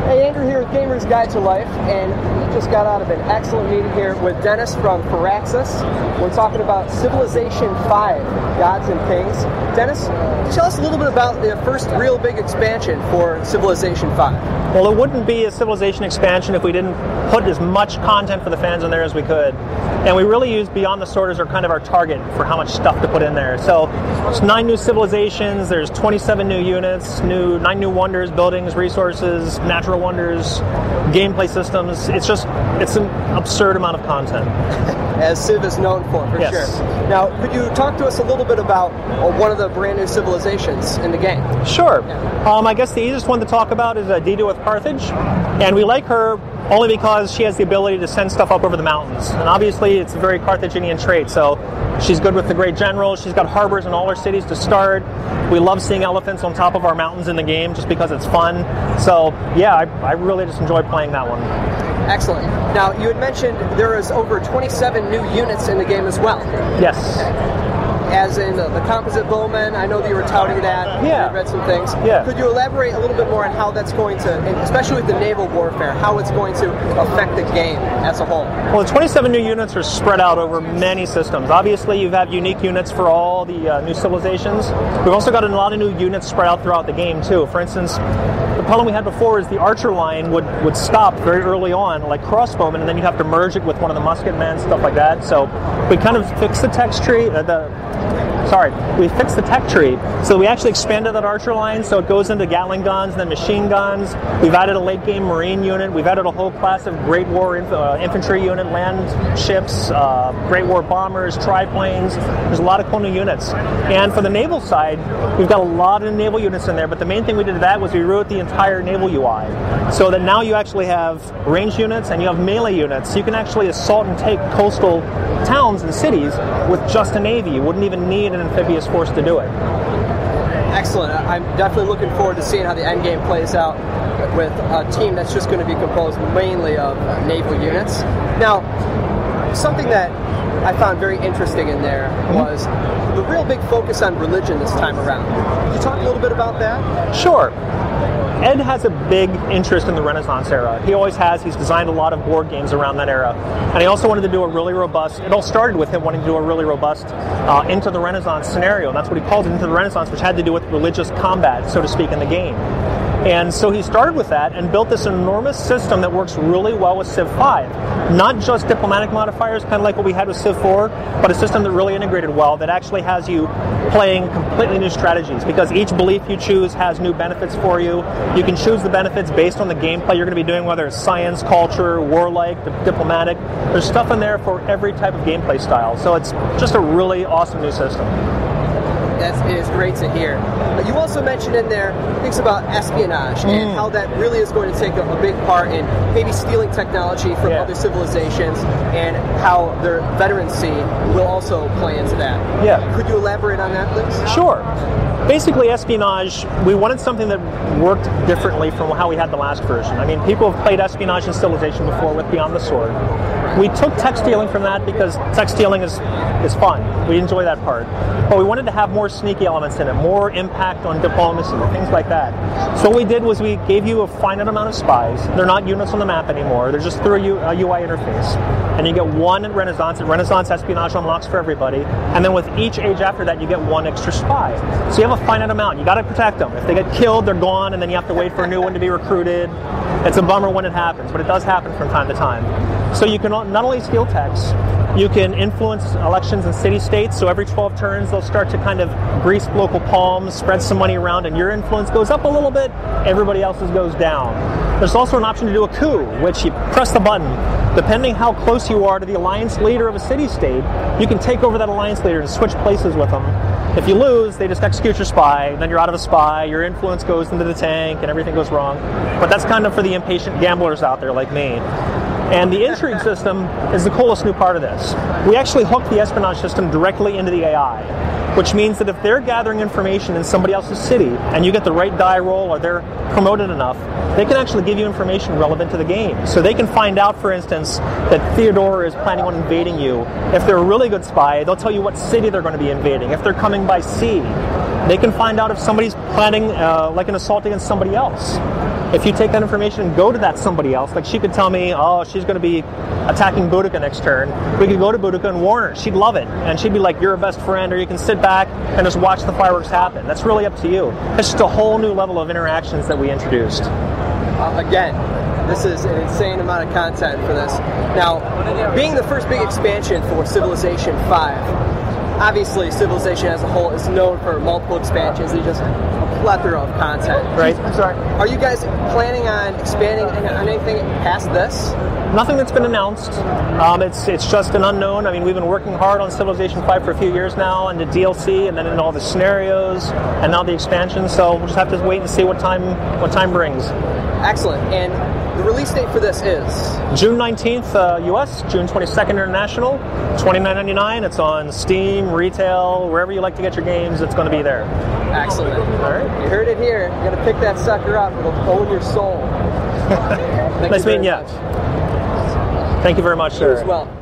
Hey, Andrew here with Gamer's Guide to Life, and we just got out of an excellent meeting here with Dennis from Firaxis. We're talking about Civilization V, Gods and Kings. Dennis, tell us a little bit about the first real big expansion for Civilization V. Well, it wouldn't be a Civilization expansion if we didn't put as much content for the fans in there as we could. And we really used Beyond the Sword as our target for how much stuff to put in there. So there's 9 new civilizations, there's 27 new units, 9 new wonders, buildings, resources, natural wonders, gameplay systems. It's an absurd amount of content. As Civ is known for yes. Sure. Now, could you talk to us a little bit about one of the brand new civilizations in the game? Sure. Yeah. I guess the easiest one to talk about is Dido with Carthage. And we like her only because she has the ability to send stuff up over the mountains. And obviously, it's a very Carthaginian trait. So she's good with the great generals. She's got harbors in all her cities to start. We love seeing elephants on top of our mountains in the game just because it's fun. So, yeah, I really just enjoy playing that one. Excellent. Now, you had mentioned there is over 27 new units in the game as well. Yes. As in the composite bowman, I know that you were touting that. Yeah. I read some things. Yeah. Could you elaborate a little bit more on how that's going to, and especially with the naval warfare, how it's going to affect the game as a whole? Well, the 27 new units are spread out over many systems. Obviously, you have unique units for all the new civilizations. We've also got a lot of new units spread out throughout the game, too. For instance, the problem we had before is the archer line would stop very early on, like crossbowmen, and then you have to merge it with one of the musket men, stuff like that. So we kind of fixed the text tree, we fixed the tech tree, so we actually expanded that archer line, so it goes into Gatling guns and then machine guns. We've added a late game marine unit. We've added a whole class of Great War infantry unit, land ships, Great War bombers, triplanes. There's a lot of cool new units. And for the naval side, we've got a lot of naval units in there, but the main thing we did to that was we wrote the entire naval UI, so that now you actually have range units and you have melee units. So you can actually assault and take coastal towns and cities with just a navy. You wouldn't even need an amphibious force to do it. Excellent. I'm definitely looking forward to seeing how the end game plays out with a team that's just going to be composed mainly of naval units. Now, something that I found very interesting in there was the real big focus on religion this time around. Could you talk a little bit about that? Sure. Ed has a big interest in the Renaissance era. He always has. He's designed a lot of board games around that era. And he also wanted to do a really robust, it all started with him wanting to do a really robust Into the Renaissance scenario. And that's what he calls it, Into the Renaissance, which had to do with religious combat, so to speak, in the game. And so he started with that and built this enormous system that works really well with Civ V. Not just diplomatic modifiers, kind of like what we had with Civ IV, but a system that really integrated well, that actually has you playing completely new strategies, because each belief you choose has new benefits for you. You can choose the benefits based on the gameplay you're going to be doing, whether it's science, culture, warlike, diplomatic. There's stuff in there for every type of gameplay style. So it's just a really awesome new system. That is great to hear. You also mentioned in there things about espionage and how that really is going to take a big part in maybe stealing technology from other civilizations, and how their veterancy will also play into that. Yeah. Could you elaborate on that, please? Sure. Basically, espionage, we wanted something that worked differently from how we had the last version. I mean, people have played espionage in Civilization before with Beyond the Sword. We took tech stealing from that because tech stealing is fun. We enjoy that part. But we wanted to have more sneaky elements in it, more impact on diplomacy, things like that. So what we did was we gave you a finite amount of spies. They're not units on the map anymore. They're just through a UI interface. And you get one at Renaissance. At Renaissance, espionage unlocks for everybody. And then with each age after that, you get one extra spy. So you have a finite amount. You got to protect them. If they get killed, they're gone, and then you have to wait for a new one to be recruited. It's a bummer when it happens, but it does happen from time to time. So you can not only steal techs, you can influence elections in city-states, so every 12 turns they'll start to kind of grease local palms, spread some money around, and your influence goes up a little bit, everybody else's goes down. There's also an option to do a coup, which you press the button. Depending how close you are to the alliance leader of a city-state, you can take over that alliance leader and switch places with them. If you lose, they just execute your spy, then you're out of a spy, your influence goes into the tank, and everything goes wrong. But that's kind of for the impatient gamblers out there like me. And the intrigue system is the coolest new part of this. We actually hook the espionage system directly into the AI, which means that if they're gathering information in somebody else's city and you get the right die roll or they're promoted enough, they can actually give you information relevant to the game. So they can find out, for instance, that Theodora is planning on invading you. If they're a really good spy, they'll tell you what city they're going to be invading. If they're coming by sea, they can find out if somebody's planning like an assault against somebody else. if you take that information and go to that somebody else, like she could tell me, oh, she's going to be attacking Boudica next turn. We could go to Boudica and warn her. She'd love it. And she'd be like, you're a best friend, or you can sit back and just watch the fireworks happen. That's really up to you. It's just a whole new level of interactions that we introduced. Again, this is an insane amount of content for this. Now, being the first big expansion for Civilization V, obviously Civilization as a whole is known for multiple expansions and just a plethora of content. Right. I'm sorry. Are you guys planning on expanding on anything past this? Nothing that's been announced. It's just an unknown. I mean, we've been working hard on Civilization V for a few years now, and the DLC, and then in all the scenarios, and now the expansion. So we'll just have to wait and see what time brings. Excellent. And the release date for this is? June 19th, US, June 22nd, International, $29.99. It's on Steam, retail, wherever you like to get your games, it's going to be there. Excellent. All right. You heard it here. You're going to pick that sucker up. It'll own your soul. Nice meeting you. Thank you very much, sir. You as well.